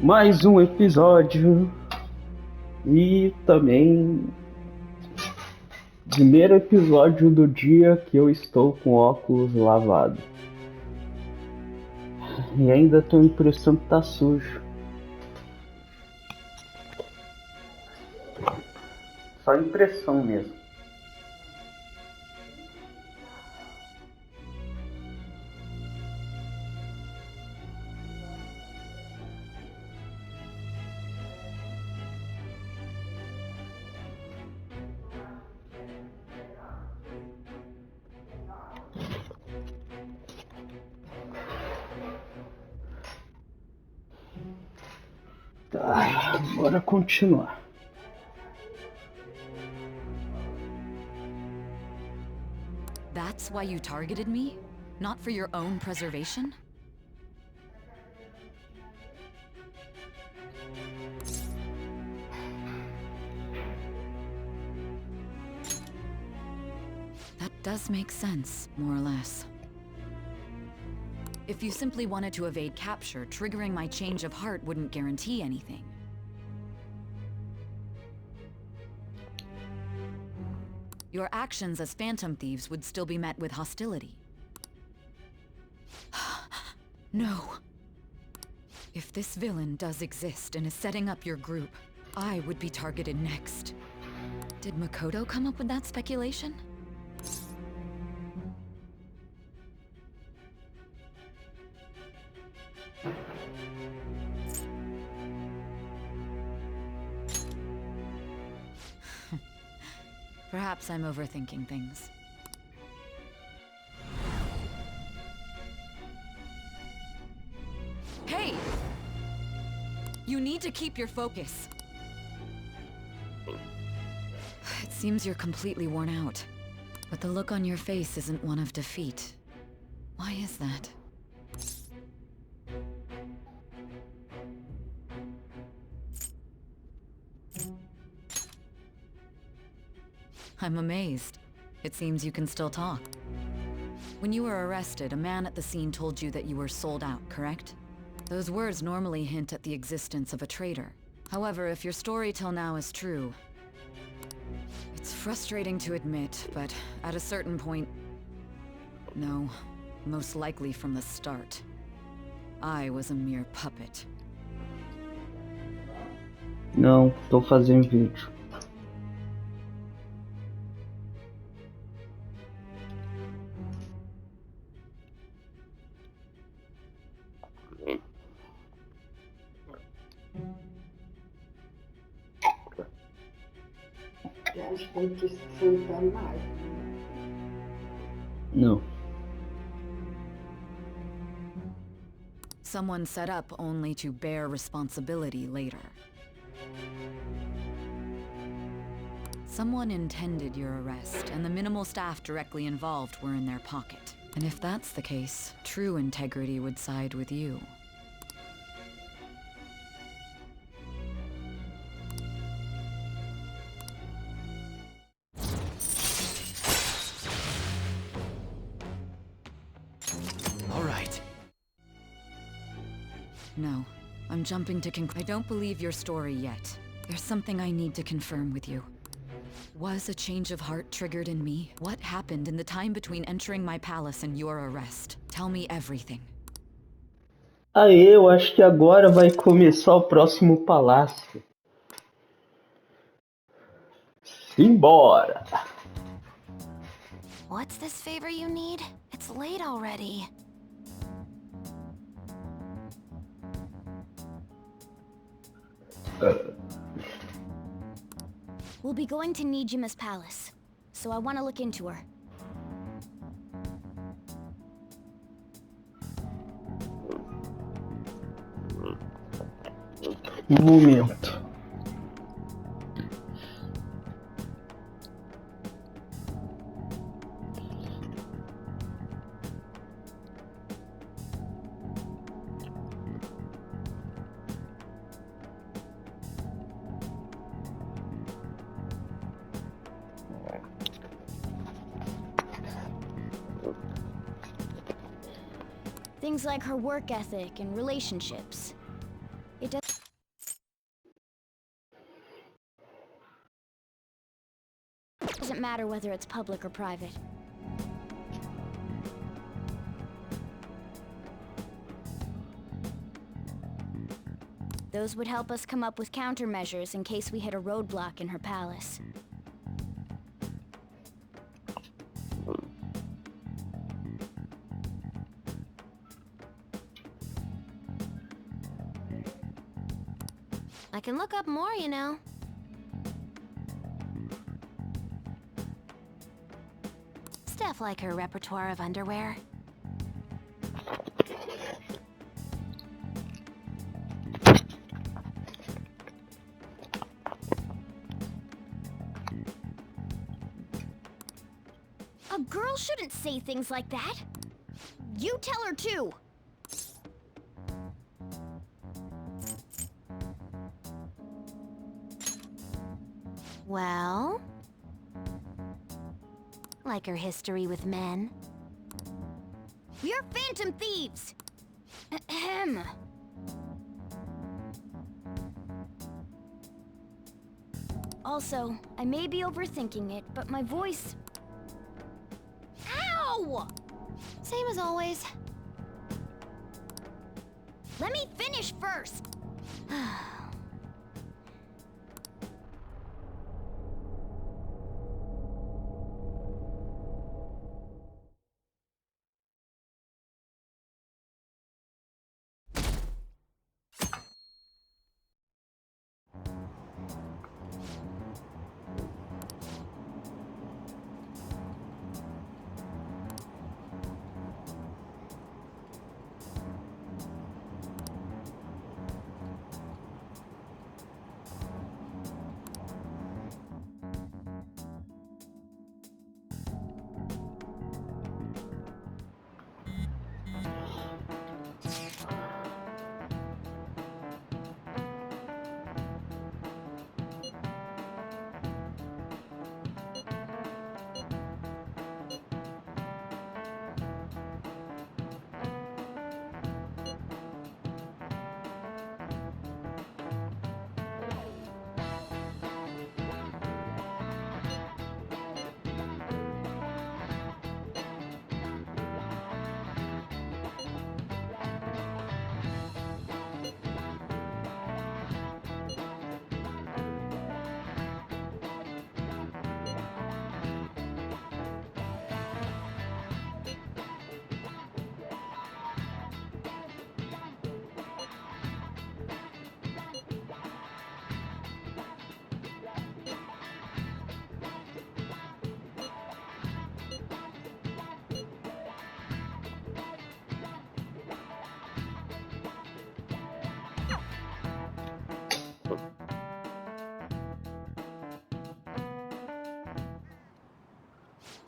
Mais um episódio e também primeiro episódio do dia que eu estou com óculos lavado. E ainda tenho a impressão que tá sujo. Só impressão mesmo. Tá, bora continuar. That's why you targeted me? Not for your own preservation? That does make sense, more or less. If you simply wanted to evade capture, triggering my change of heart wouldn't guarantee anything. Your actions as phantom thieves would still be met with hostility. No. If this villain does exist and is setting up your group, I would be targeted next. Did Makoto come up with that speculation? Perhaps I'm overthinking things. Hey! You need to keep your focus. It seems you're completely worn out. But the look on your face isn't one of defeat. Why is that? I'm amazed. It seems you can still talk. When you were arrested, a man at the scene told you that you were sold out, correct? Those words normally hint at the existence of a traitor. However, if your story till now is true, it's frustrating to admit, but at a certain point... No, most likely from the start. I was a mere puppet. Não, tô fazendo vídeo. Elas têm que se sentar mais. Não. Someone set up only to bear responsibility later. Someone intended your arrest, and the minimal staff directly involved were in their pocket. And if that's the case, true integrity would side with you. All right. No, I'm jumping to I don't believe your story yet. There's something I need to confirm with you. Was a change of heart triggered in me? What happened in the time between entering my palace and your arrest? Tell me everything. Aê, eu acho que agora vai começar o próximo palácio. Simbora! What's this favor you need? It's late already. We'll be going to Nijima's palace, so I want to look into her. Um momento. Things like her work ethic and relationships. It doesn't matter whether it's public or private. Those would help us come up with countermeasures in case we hit a roadblock in her palace. I can look up more, you know. Stuff like her repertoire of underwear. A girl shouldn't say things like that. You tell her too. Well? Like her history with men? We're phantom thieves! Ahem. Also, I may be overthinking it, but my voice... Ow! Same as always. Let me finish first!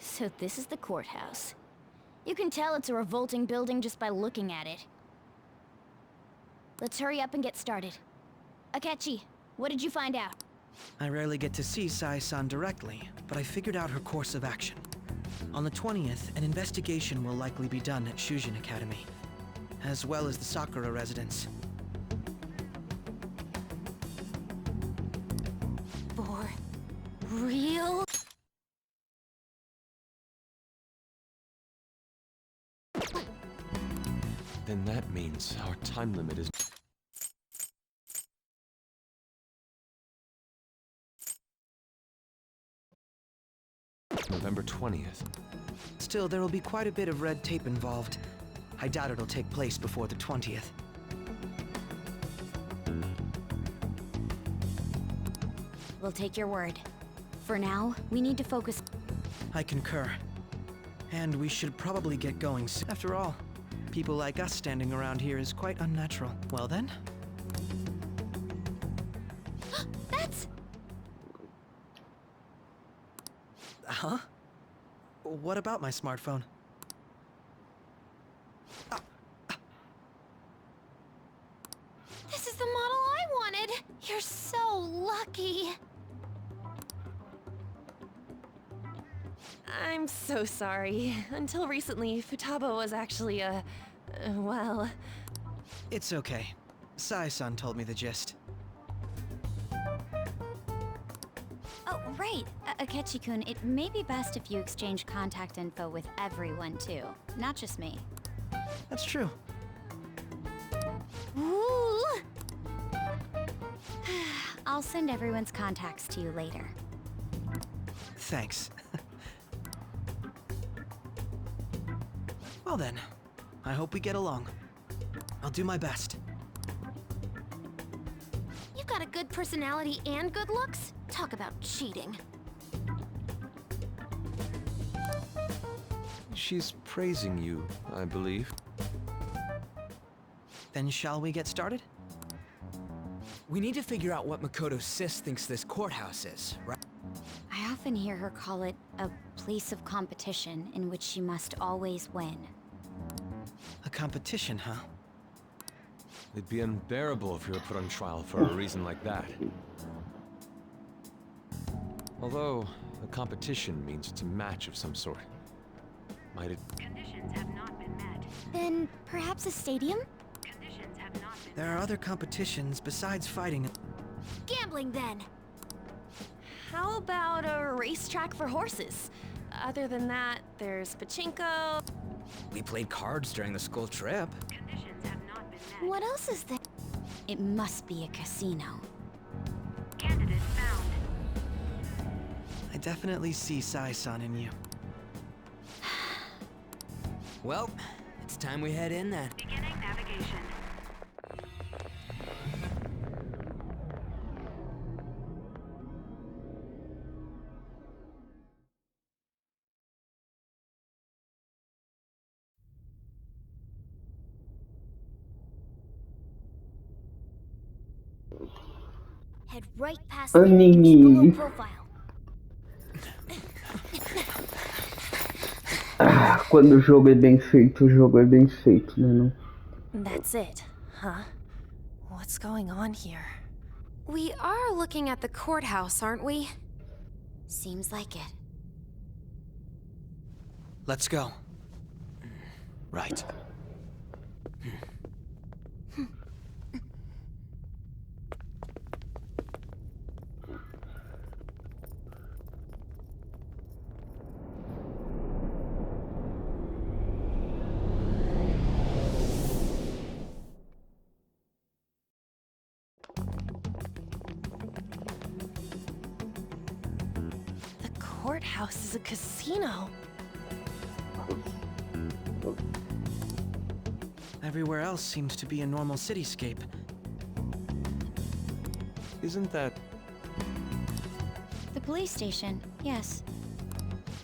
So this is the courthouse. You can tell it's a revolting building just by looking at it. Let's hurry up and get started. Akechi, what did you find out? I rarely get to see Sai-san directly, but I figured out her course of action. On the 20th, an investigation will likely be done at Shujin Academy, as well as the Sakura residence. For real? Then that means our time limit is... November 20th. Still, there will be quite a bit of red tape involved. I doubt it'll take place before the 20th. We'll take your word. For now, we need to focus. I concur. And we should probably get going soon. After all, people like us standing around here is quite unnatural. Well then? That's... Huh? What about my smartphone? This is the model I wanted! You're so lucky! I'm so sorry. Until recently, Futaba was actually well... It's okay. Sai-san told me the gist. Oh, right. Akechi-kun, it may be best if you exchange contact info with everyone, too. Not just me. That's true. Ooh! I'll send everyone's contacts to you later. Thanks. Well then, I hope we get along. I'll do my best. You've got a good personality and good looks? Talk about cheating. She's praising you, I believe. Then shall we get started? We need to figure out what Makoto Sis thinks this courthouse is, right? I often hear her call it a place of competition in which she must always win. A competition, huh? It'd be unbearable if you were put on trial for a reason like that. Although, a competition means it's a match of some sort. Might it... Conditions have not been met. Then perhaps a stadium? Conditions have not been There are other competitions besides fighting. Gambling, then. How about a racetrack for horses? Other than that, there's pachinko. We played cards during the school trip. Conditions have not been met. What else is there? It must be a casino. Candidate found. I definitely see Sai-san in you. Well, it's time we head in then. Beginning navigation. Head right past the Anime. profile. Ah, quando o jogo é bem feito, o jogo é bem feito, né? Não? That's it, huh? What's going on here? We are looking at the courthouse, aren't we? Seems like it. Let's go. Right. The courthouse is a casino. Everywhere else seems to be a normal cityscape. Isn't that... The police station, yes.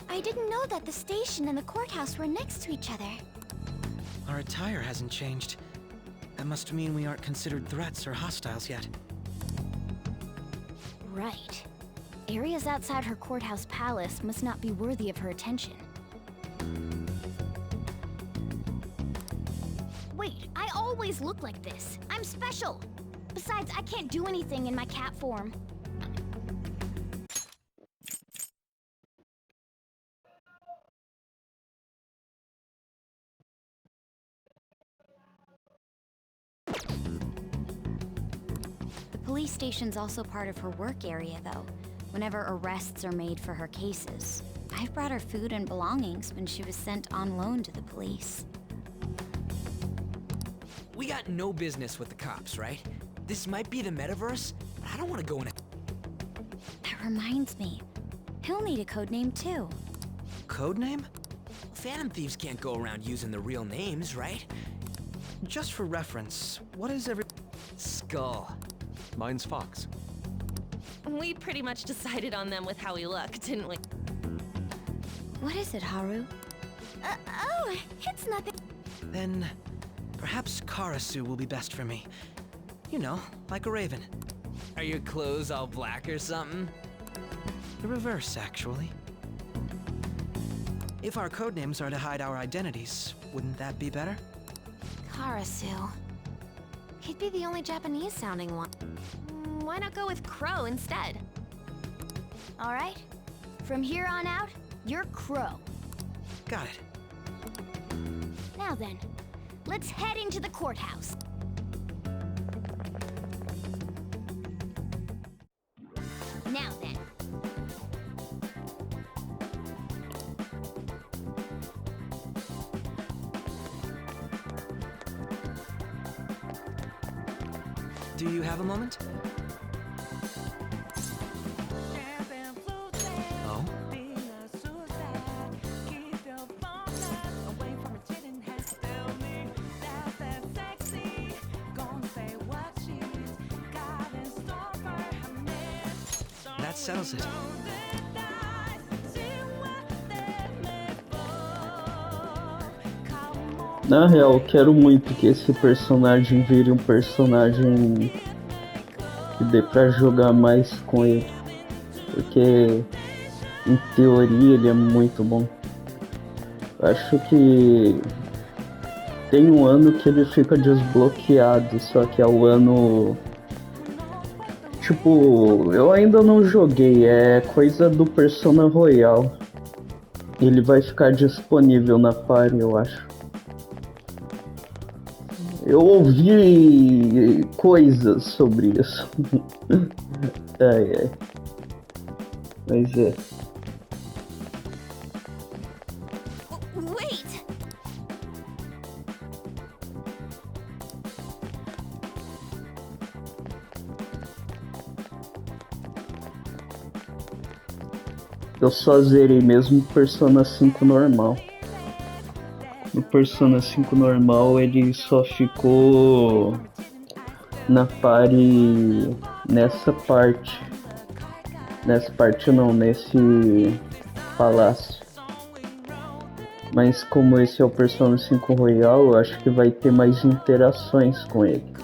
I didn't know that the station and the courthouse were next to each other. Our attire hasn't changed. That must mean we aren't considered threats or hostiles yet. Right. Areas outside her courthouse palace must not be worthy of her attention. Wait, I always look like this. I'm special. Besides, I can't do anything in my cat form. The police station's also part of her work area, though, whenever arrests are made for her cases. I've brought her food and belongings when she was sent on loan to the police. We got no business with the cops, right? This might be the metaverse, but I don't want to go in a... That reminds me. He'll need a code name, too. Codename? Phantom thieves can't go around using the real names, right? Just for reference, what is every... Skull. Mine's Fox. We pretty much decided on them with how we look, didn't we? What is it, Haru? Oh, it's nothing. Then, perhaps Karasu will be best for me. You know, like a raven. Are your clothes all black or something? The reverse, actually. If our codenames are to hide our identities, wouldn't that be better? Karasu. He'd be the only Japanese-sounding one. Why not go with Crow instead? All right. From here on out, you're Crow. Got it. Now then, let's head into the courthouse. Now then. Do you have a moment? Oh? That settles it. Na real, eu quero muito que esse personagem vire um personagem que dê pra jogar mais com ele. Porque, em teoria, ele é muito bom. Acho que tem um ano que ele fica desbloqueado, só que é o ano... Tipo, eu ainda não joguei, é coisa do Persona Royal. Ele vai ficar disponível na party, eu acho. Eu ouvi coisas sobre isso. Ai. Mas é. Wait! Eu só zerei mesmo Persona 5 normal. No Persona 5 normal ele só ficou na party nessa parte. Nessa parte não, nesse palácio. Mas como esse é o Persona 5 Royal, eu acho que vai ter mais interações com ele.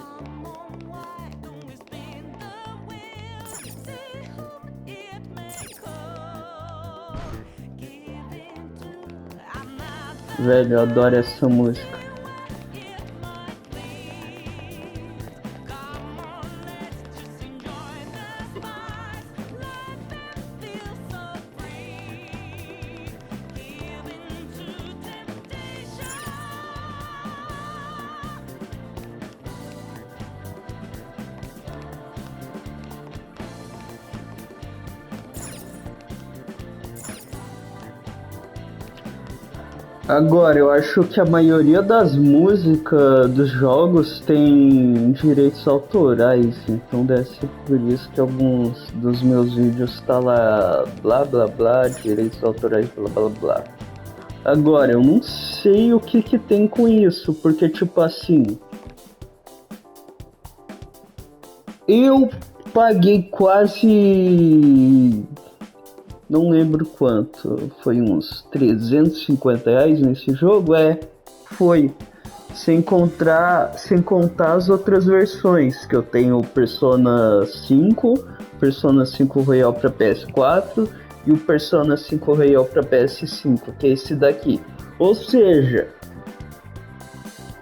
Velho, eu adoro essa música. Agora, eu acho que a maioria das músicas dos jogos tem direitos autorais, então deve ser por isso que alguns dos meus vídeos tá lá blá blá blá, direitos autorais blá blá blá. Agora, eu não sei o que tem com isso, porque tipo assim, eu paguei quase... Não lembro quanto, foi uns R$350 nesse jogo, foi. Sem contar as outras versões, que eu tenho o Persona 5 Royal para PS4 e o Persona 5 Royal para PS5, que é esse daqui. Ou seja,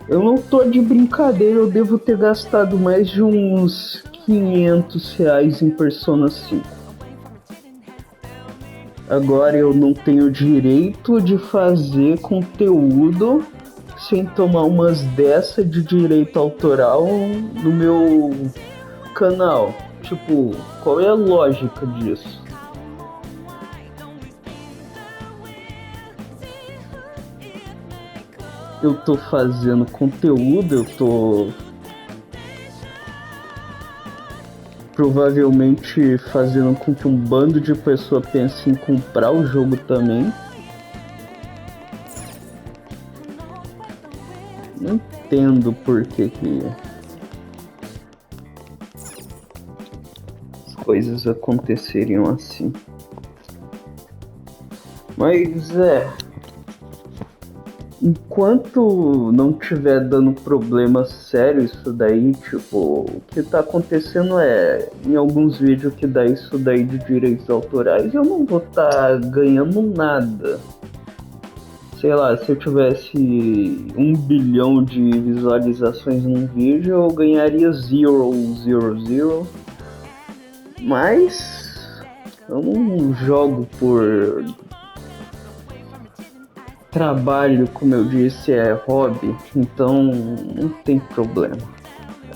eu não tô de brincadeira, eu devo ter gastado mais de uns R$500 em Persona 5. Agora eu não tenho direito de fazer conteúdo sem tomar umas dessa de direito autoral no meu canal. Tipo, qual é a lógica disso? Eu tô fazendo conteúdo, eu tô provavelmente fazendo com que um bando de pessoas pense em comprar o jogo também. Não entendo por que as coisas aconteceriam assim. Mas enquanto não tiver dando problema sério isso daí, tipo, o que tá acontecendo em alguns vídeos que dá isso daí de direitos autorais, eu não vou tá ganhando nada. Sei lá, se eu tivesse 1 bilhão de visualizações num vídeo, eu ganharia 0,00. Mas eu não jogo por trabalho, como eu disse, é hobby, então não tem problema.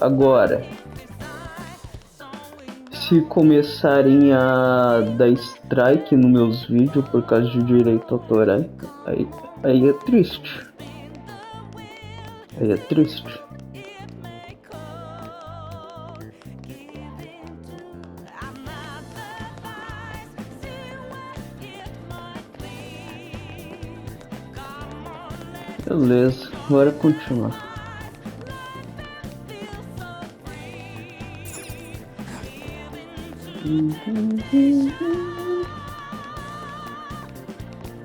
Agora, se começarem a dar strike nos meus vídeos por causa de direito autoral, aí é triste. Aí é triste. Beleza, bora continuar.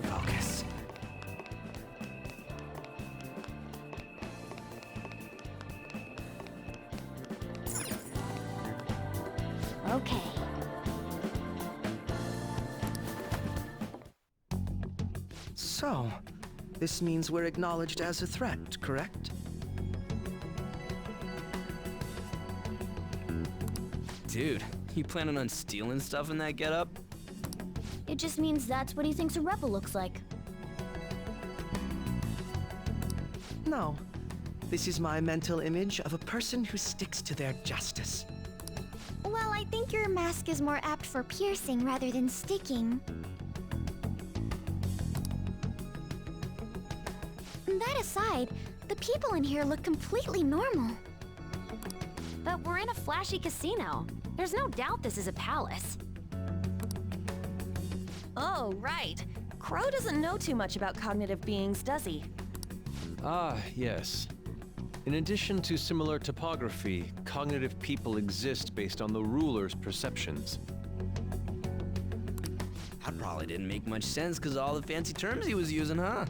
Focus. Okay. So, this means we're acknowledged as a threat, correct? Dude, you planning on stealing stuff in that getup? It just means that's what he thinks a rebel looks like. No. This is my mental image of a person who sticks to their justice. Well, I think your mask is more apt for piercing rather than sticking. That aside, the people in here look completely normal. But we're in a flashy casino. There's no doubt this is a palace. Oh, right. Crow doesn't know too much about cognitive beings, does he? Ah, yes. In addition to similar topography, cognitive people exist based on the ruler's perceptions. That probably didn't make much sense because of all the fancy terms he was using, huh?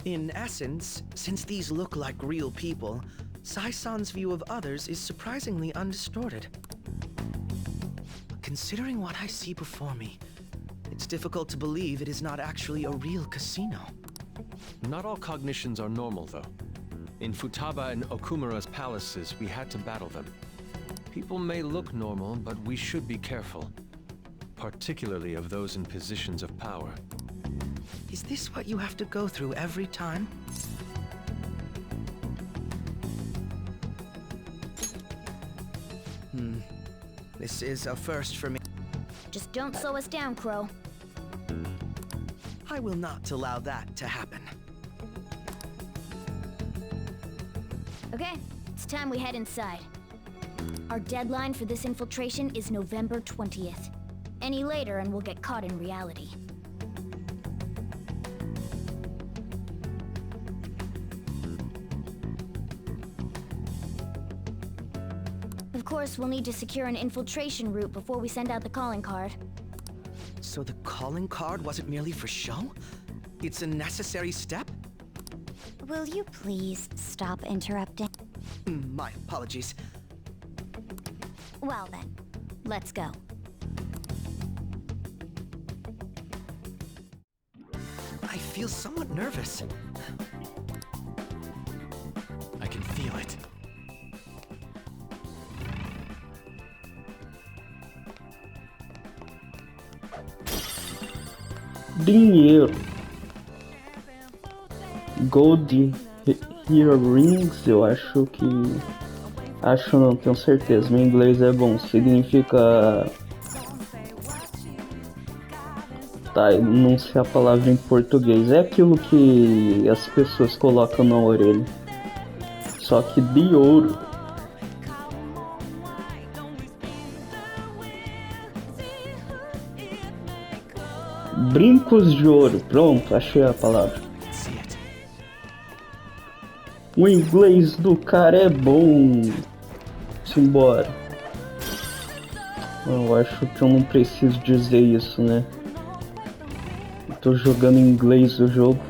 In essence, since these look like real people, Sai-san's view of others is surprisingly undistorted. Considering what I see before me, it's difficult to believe it is not actually a real casino. Not all cognitions are normal, though. In Futaba and Okumura's palaces, we had to battle them. People may look normal, but we should be careful. Particularly of those in positions of power. Is this what you have to go through every time? This is a first for me. Just don't slow us down, Crow. I will not allow that to happen. Okay, it's time we head inside. Our deadline for this infiltration is November 20th. Any later and we'll get caught in reality. Of course, we'll need to secure an infiltration route before we send out the calling card. So the calling card wasn't merely for show? It's a necessary step? Will you please stop interrupting? My apologies. Well then, let's go. I feel somewhat nervous. I can feel it. Dinheiro. Gold Earrings, eu acho que... Acho não, tenho certeza. Meu inglês é bom. Significa... Tá, eu não sei a palavra em português. É aquilo que as pessoas colocam na orelha. Só que de ouro. Brincos de ouro. Pronto, achei a palavra. O inglês do cara é bom. Simbora. Eu acho que eu não preciso dizer isso, né? Eu tô jogando em inglês o jogo.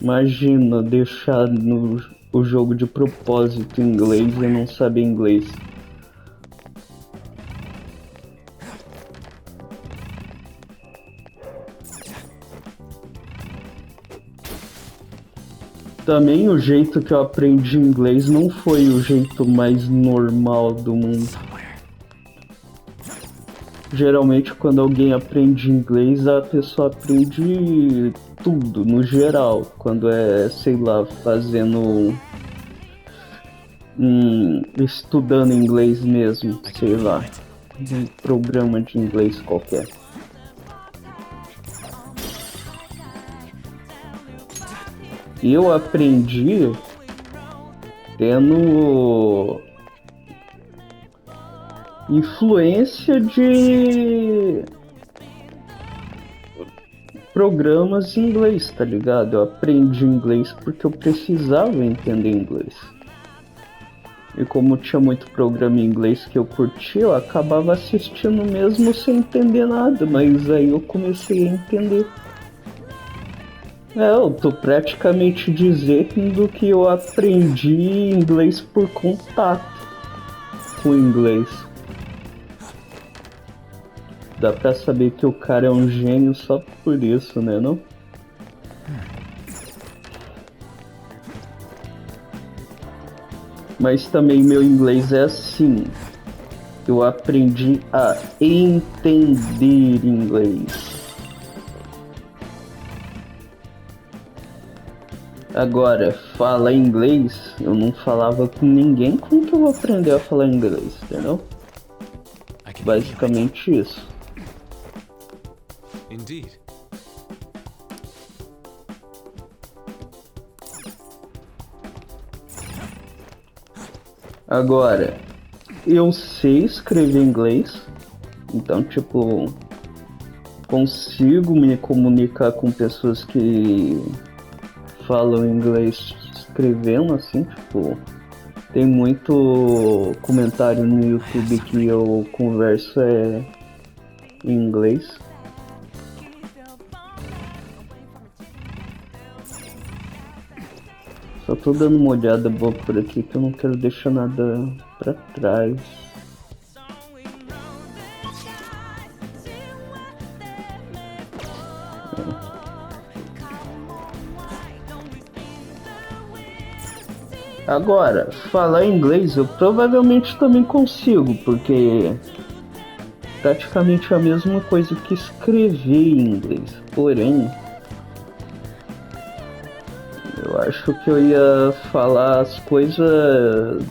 Imagina deixar o jogo de propósito em inglês e não saber inglês. Também o jeito que eu aprendi inglês não foi o jeito mais normal do mundo. Geralmente quando alguém aprende inglês, a pessoa aprende tudo, no geral. Quando é, sei lá, fazendo estudando inglês mesmo, sei lá, um programa de inglês qualquer. Eu aprendi tendo influência de programas em inglês, tá ligado? Eu aprendi inglês porque eu precisava entender inglês. E como tinha muito programa em inglês que eu curtia, eu acabava assistindo mesmo sem entender nada, mas aí eu comecei a entender. Eu tô praticamente dizendo que eu aprendi inglês por contato com inglês. Dá pra saber que o cara é um gênio só por isso, né, não? Mas também meu inglês é assim. Eu aprendi a entender inglês. Agora, falar inglês, eu não falava com ninguém. Como que eu vou aprender a falar inglês, entendeu? Basicamente isso. Indeed. Agora, eu sei escrever inglês, então, tipo, consigo me comunicar com pessoas que falam inglês escrevendo, assim, tipo, tem muito comentário no YouTube que eu converso em inglês. Só tô dando uma olhada boa por aqui que eu não quero deixar nada pra trás. Agora, falar inglês eu provavelmente também consigo, porque praticamente é a mesma coisa que escrever em inglês. Porém, eu acho que eu ia falar as coisas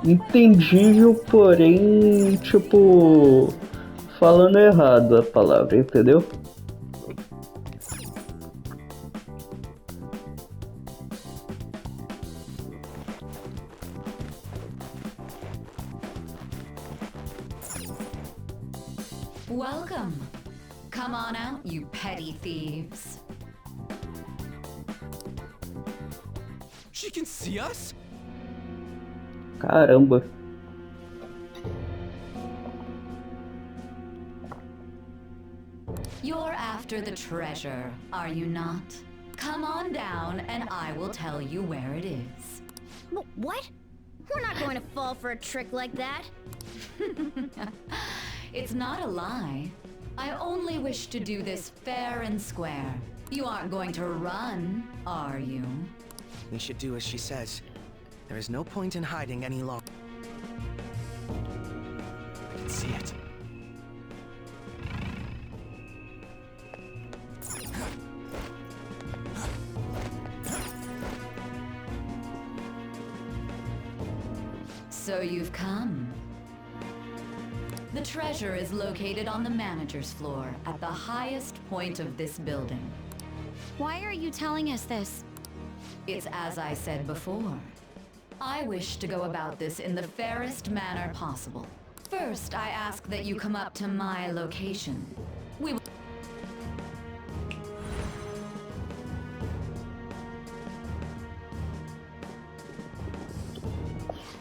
entendível, porém, tipo, falando errado a palavra, entendeu? Welcome. Come on out, you petty thieves. She can see us? Caramba. You're after the treasure, are you not? Come on down and I will tell you where it is. What? We're not going to fall for a trick like that. It's not a lie. I only wish to do this fair and square. You aren't going to run, are you? We should do as she says. There is no point in hiding any longer. I can see it. So you've come. The treasure is located on the manager's floor at the highest point of this building. Why are you telling us this? It's as I said before. I wish to go about this in the fairest manner possible. First, I ask that you come up to my location. We will...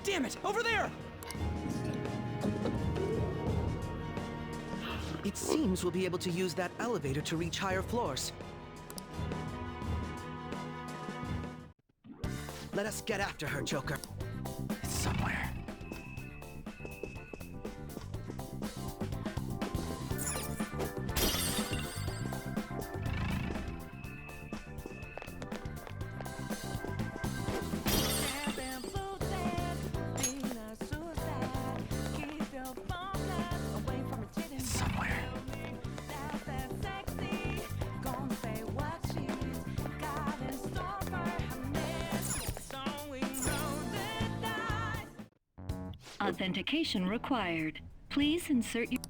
Damn it! Over there! It seems we'll be able to use that elevator to reach higher floors. Let us get after her, Joker. It's somewhere. It's somewhere. Authentication required. Please insert your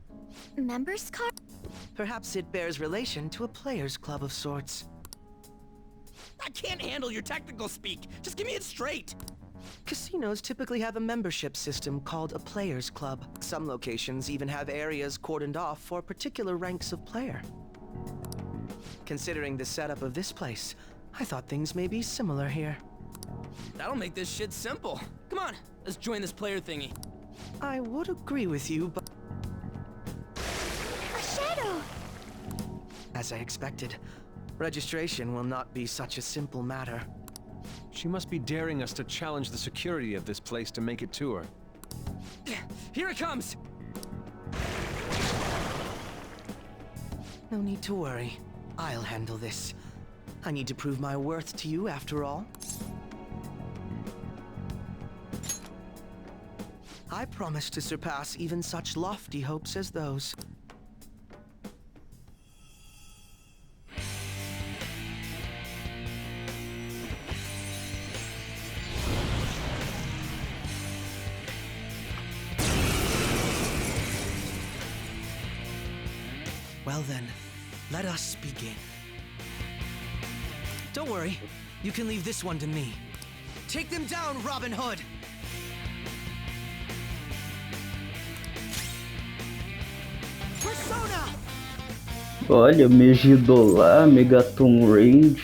Members card? Perhaps it bears relation to a players' club of sorts. I can't handle your technical speak. Just give me it straight. Casinos typically have a membership system called a players' club. Some locations even have areas cordoned off for particular ranks of player. Considering the setup of this place, I thought things may be similar here. That'll make this shit simple. Come on, let's join this player thingy. I would agree with you, but A shadow! as I expected, registration will not be such a simple matter. She must be daring us to challenge the security of this place to make it to her. Here it comes! No need to worry. I'll handle this. I need to prove my worth to you after all. I promise to surpass even such lofty hopes as those. Well then, let us begin. Don't worry, you can leave this one to me. Take them down, Robin Hood! Persona! Olha, Megidolá, Megaton Range,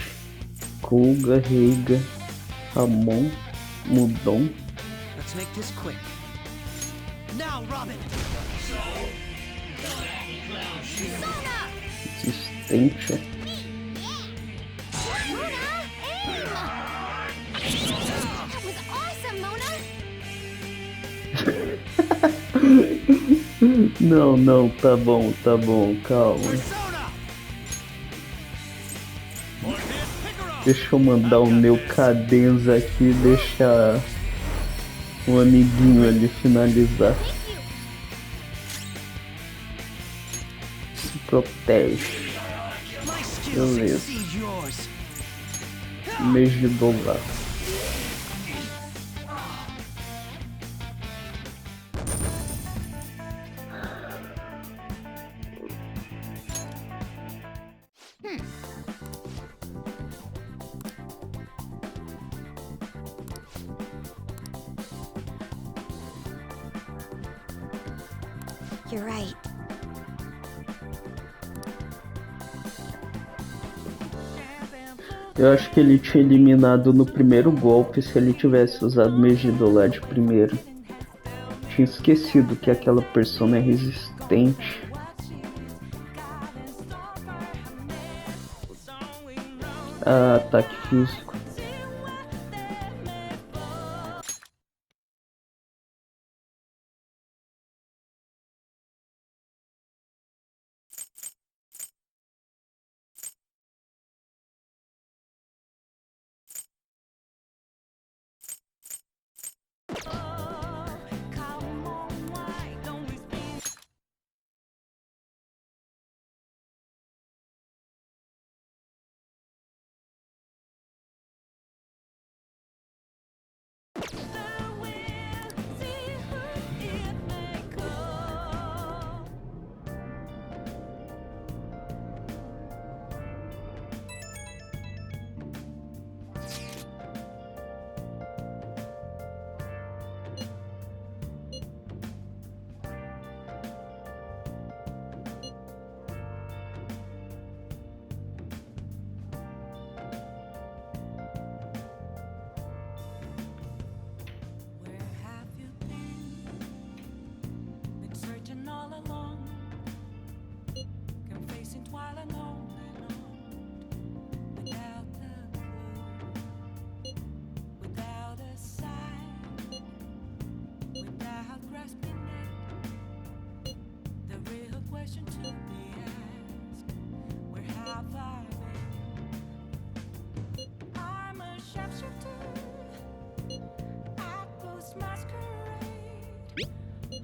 Kuga, Reiga, Ramon, Mudon. Let's make this quick. Now, Robin! Existente. Mona, aim! That was awesome, Mona! Não, não, tá bom, calma. Persona! Deixa eu mandar o meu cadenza aqui e deixar um amiguinho ali finalizar. Se protege. My skills Beleza. exceed yours. Megidolá. You're right. Eu acho que ele tinha eliminado no primeiro golpe se ele tivesse usado Megidolá de primeiro. Tinha esquecido que aquela persona é resistente. A ataque físico.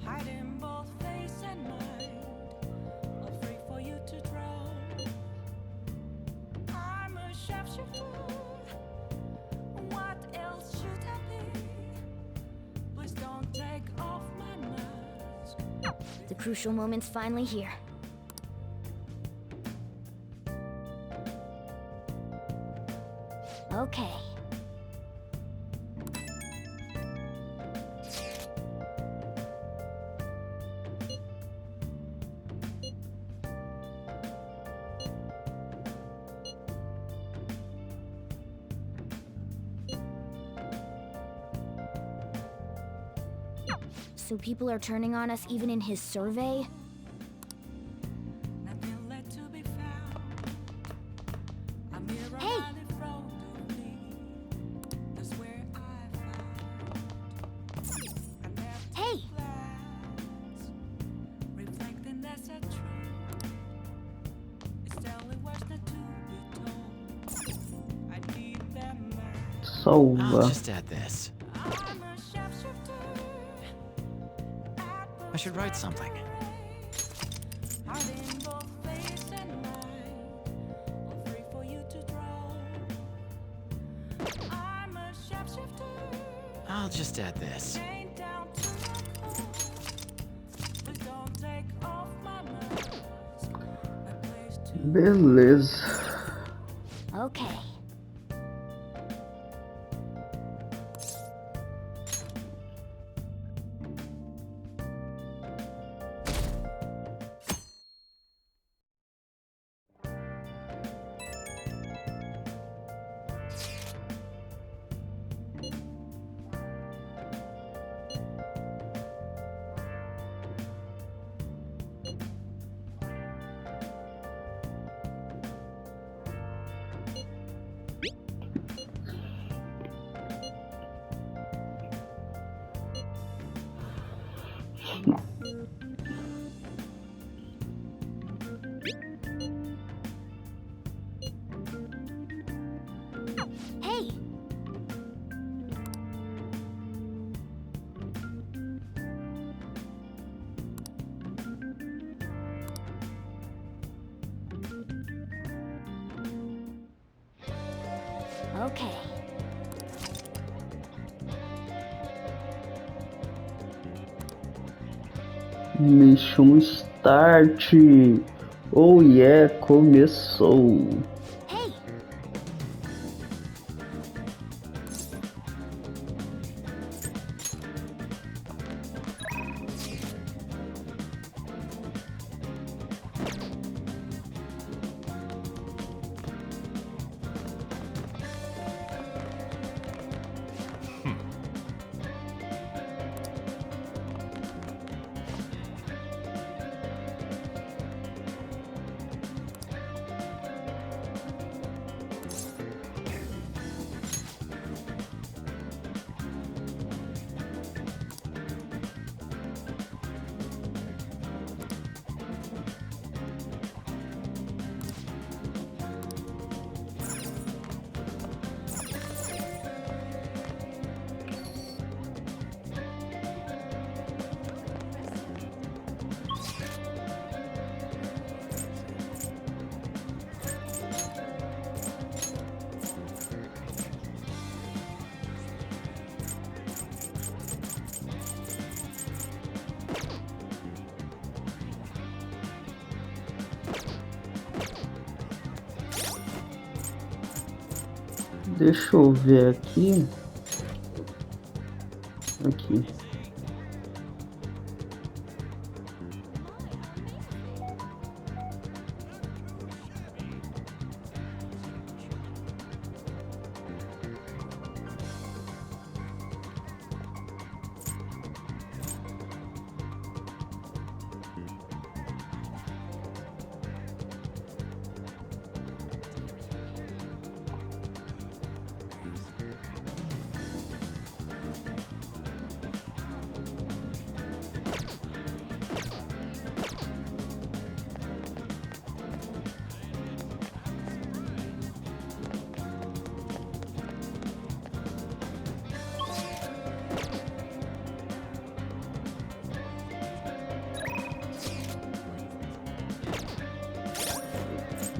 Hiding both face and mind, afraid for you to drown. I'm a sharpshooter. What else should I be? Please don't take off The crucial moment's finally here. Okay. So people are turning on us even in his survey? Nothing left to be found. I'm here on Hey! my left road to leave. That's where I found. I left Hey! glass, reflecting that's a truth. It's telling what's not to be told. I need them back. I'll Salva. just add this. I'm a shapeshifter. I should write something. Heart in both face and mind, all free for you to draw. I'm a shapeshifter, I'll just add this. ain't down to my core. Please don't take off my mask. My place to Beleza. Okay. Hey! Okay. Mission Start. Oh yeah, começou. Hey! Deixa eu ver aqui. Aqui.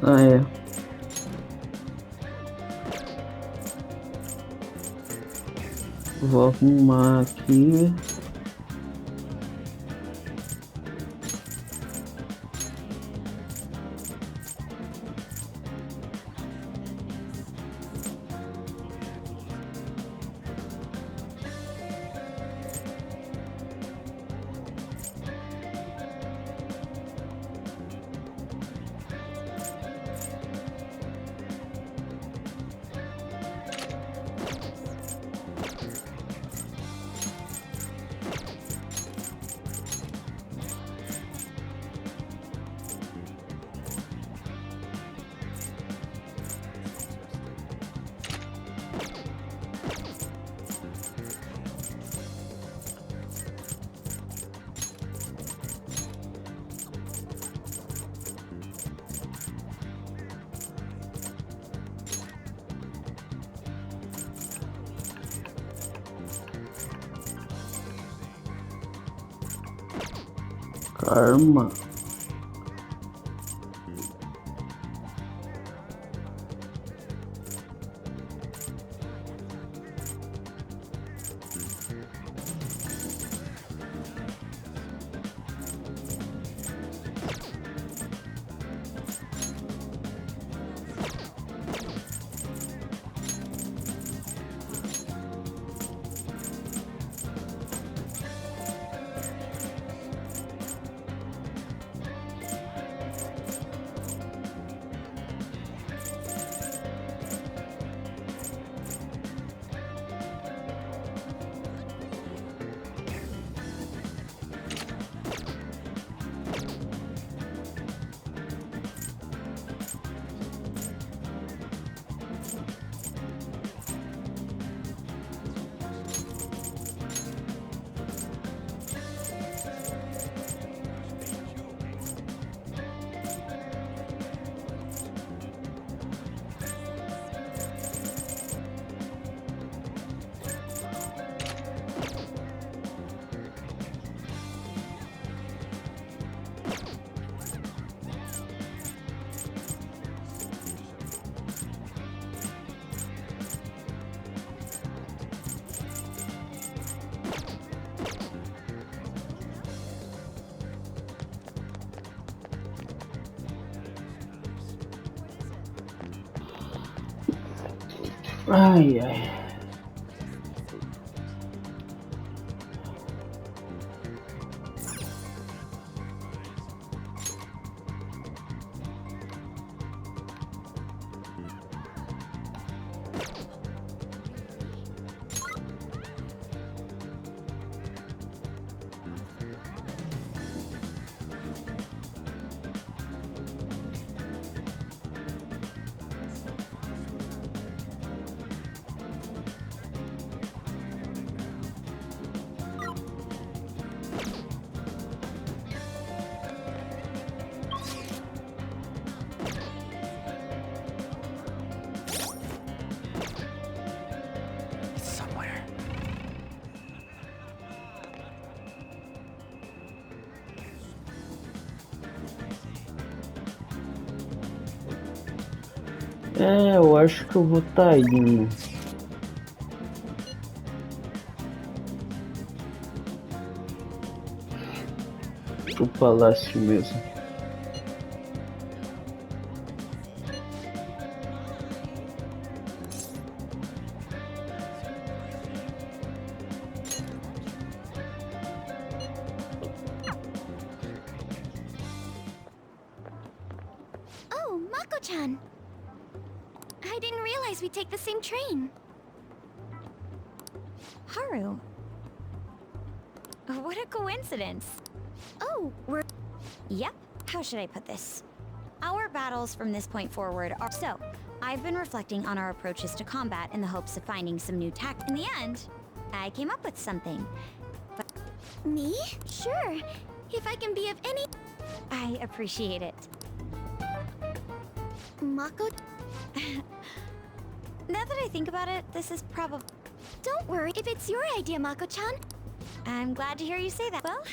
Ah, é. Vou arrumar aqui. Karma. Ai, ai. Somewhere. Eu acho que eu vou tá indo. Pro palácio mesmo. Oh, Mako-chan. I didn't realize we'd take the same train. Haru. What a coincidence. Oh, we're... Yep. How should I put this? Our battles from this point forward are... So, I've been reflecting on our approaches to combat in the hopes of finding some new tactics. In the end, I came up with something. But Me? Sure. If I can be of any... I appreciate it. Mako... Now that I think about it, this is probably... Don't worry if it's your idea, Mako-chan. I'm glad to hear you say that. Well,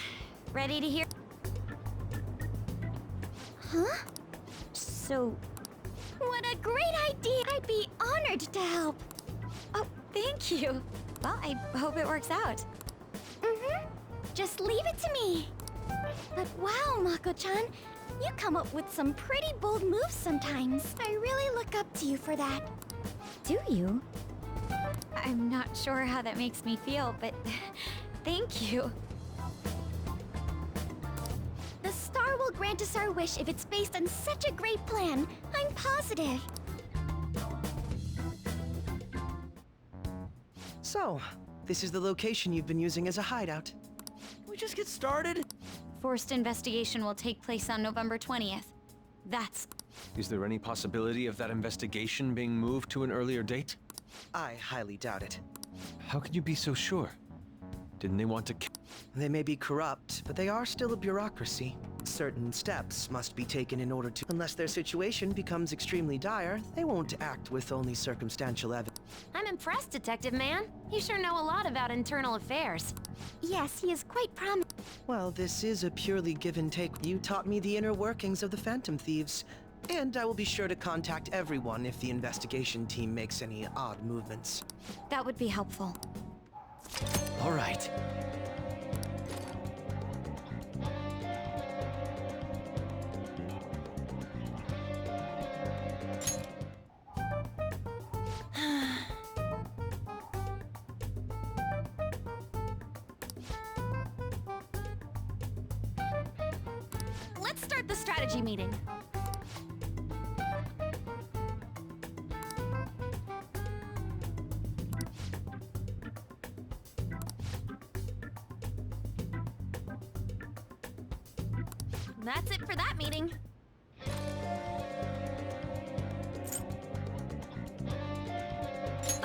ready to hear... Huh? So... What a great idea! I'd be honored to help. Oh, thank you. Well, I hope it works out. Mm-hmm. Just leave it to me. But wow, Mako-chan, you come up with some pretty bold moves sometimes. I really look up to you for that. Do you? I'm not sure how that makes me feel, but thank you. The star will grant us our wish if it's based on such a great plan. I'm positive. So, this is the location you've been using as a hideout. Can we just get started? Forced investigation will take place on November 20th. That's... Is there any possibility of that investigation being moved to an earlier date? I highly doubt it. How can you be so sure? Didn't they want to... They may be corrupt, but they are still a bureaucracy. Certain steps must be taken in order to... Unless their situation becomes extremely dire, they won't act with only circumstantial evidence. I'm impressed, Detective Man. You sure know a lot about internal affairs. Yes, he is quite promising. Well, this is a purely give and take. You taught me the inner workings of the Phantom Thieves. And I will be sure to contact everyone if the investigation team makes any odd movements. That would be helpful. All right. Let's start the strategy meeting. That's it for that meeting.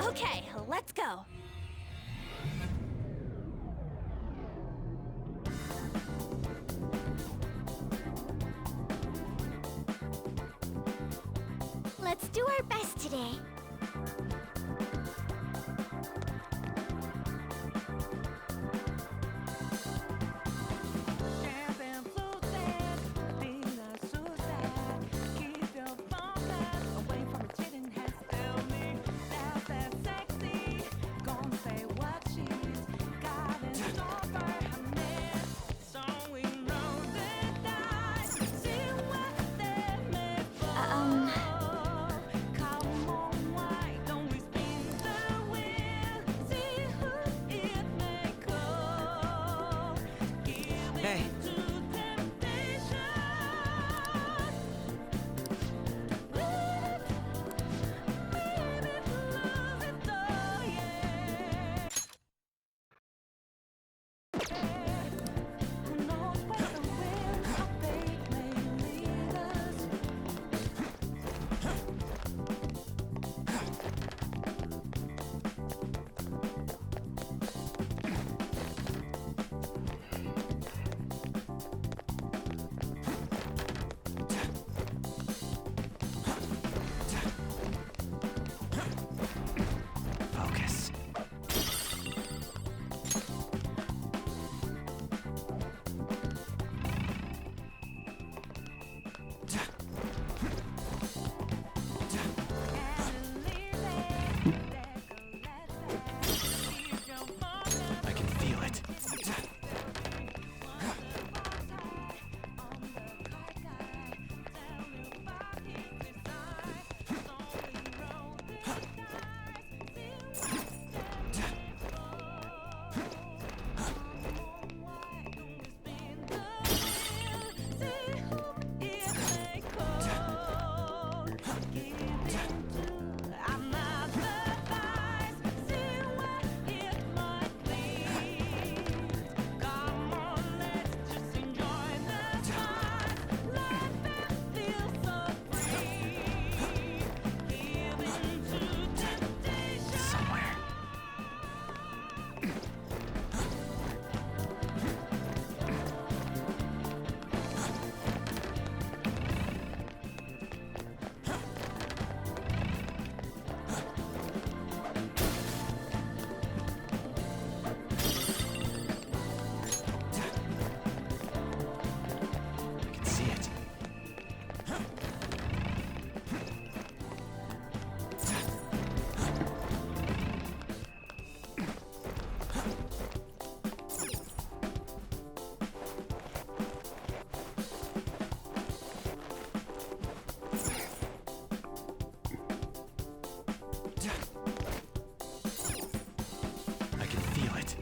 Okay, let's go. Let's do our best today. Hey. Focus. I can feel it.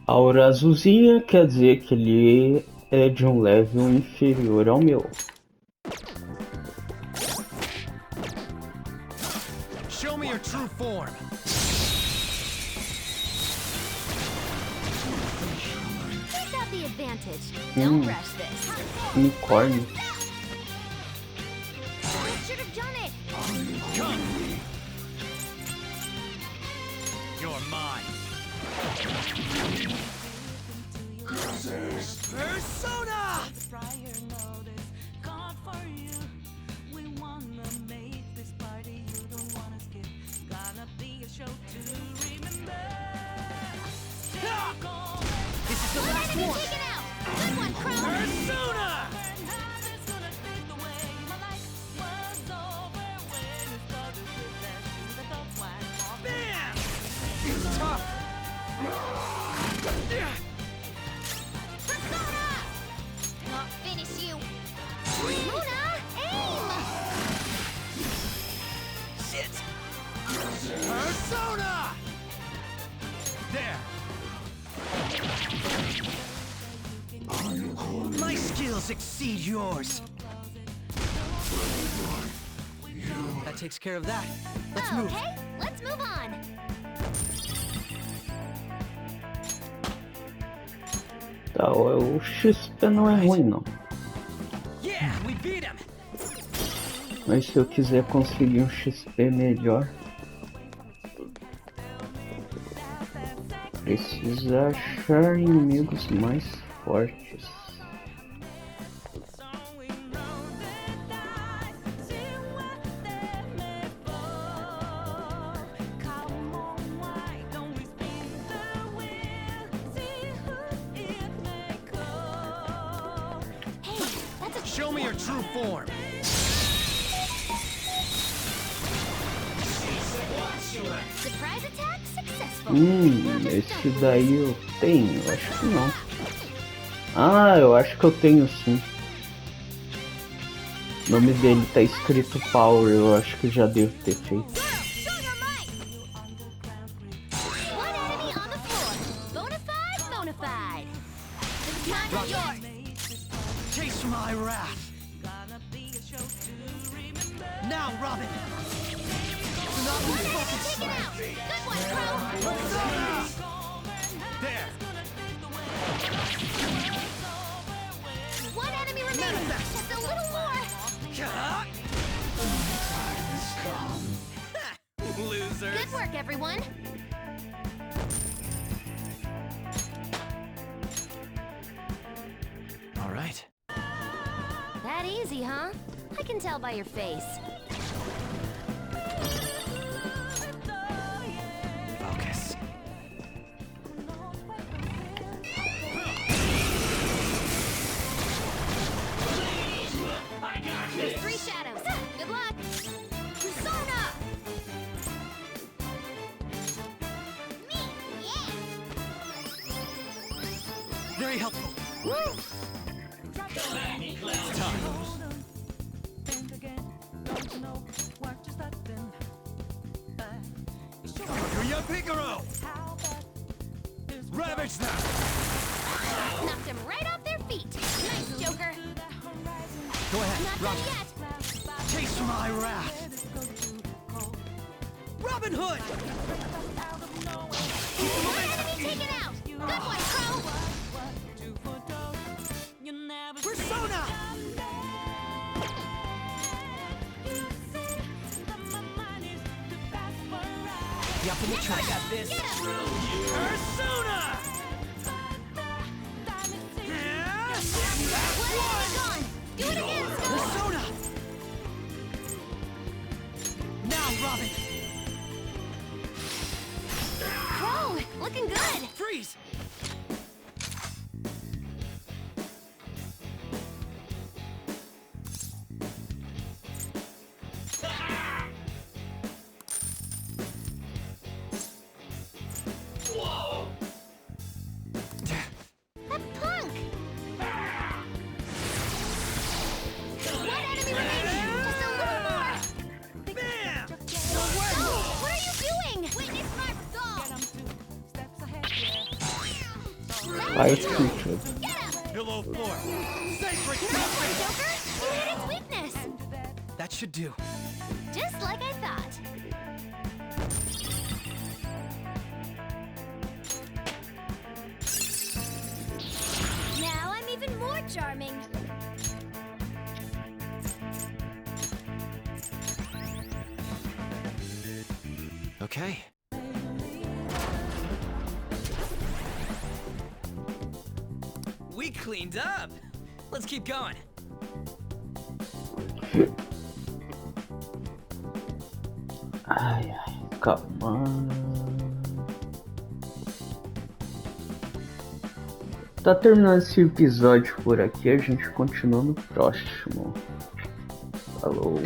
Aura azulzinha quer dizer que ele é de um level inferior ao meu. Show me your true form. We've got the advantage. Don't rush this. Unicórnio. I should have done it. Come. You're mine. Persona! Ha! enemy taken out! Good one, Crow! Persona! Bam! Tough! Persona! I'll finish you! Luna, aim! Shit! Persona! There! My skills exceed yours. That takes care of that. Let's move. Okay, let's move on! Tá, o XP não é ruim não. Yeah, we beat him. Mas se eu quiser conseguir um XP melhor, precisa achar inimigos mais fortes. Show me your true form! Surprise attack successful! Esse daí eu tenho? Acho que não. Ah, eu acho que eu tenho sim. O nome dele tá escrito Power, eu acho que já devo ter feito. Show your might! One enemy on the floor. Bonafide, bonafide. The time is yours. Chase my wrath. Now, Robin. Do not lose focus. Taken out. Good one, Crow. There! One enemy remaining. Just a little more. Losers! Good work, everyone. All right. That easy, huh? I can tell by your face. Focus. There's 3 shadows. Good luck. Persona! Me, yeah. Very helpful. Woo! Kaguya Picaro! Ravage them! Knocked him right off their feet. Nice, Joker. Go ahead, Not Robin. done yet. Chase my wrath. Robin Hood. One enemy taken out. Good one, Crow. Persona. The ultimate choice. I got this. Get him. Persona! One enemy gone. Do it again, Skull. Persona. Now, Robin. Crow, looking good. Freeze. That punk. One enemy remaining. Just a little more. Bam! Oh, what are you doing? Witness my resolve. Fire creature. Get him. Pillow fort! Sacred Nice covenant! one, Joker. You hit its weakness. That should do. Just like I thought. Now I'm even more charming. Okay. We cleaned up. Let's keep going. Ai, calma. tá terminando esse episódio por aqui. A gente continua no próximo. Falou.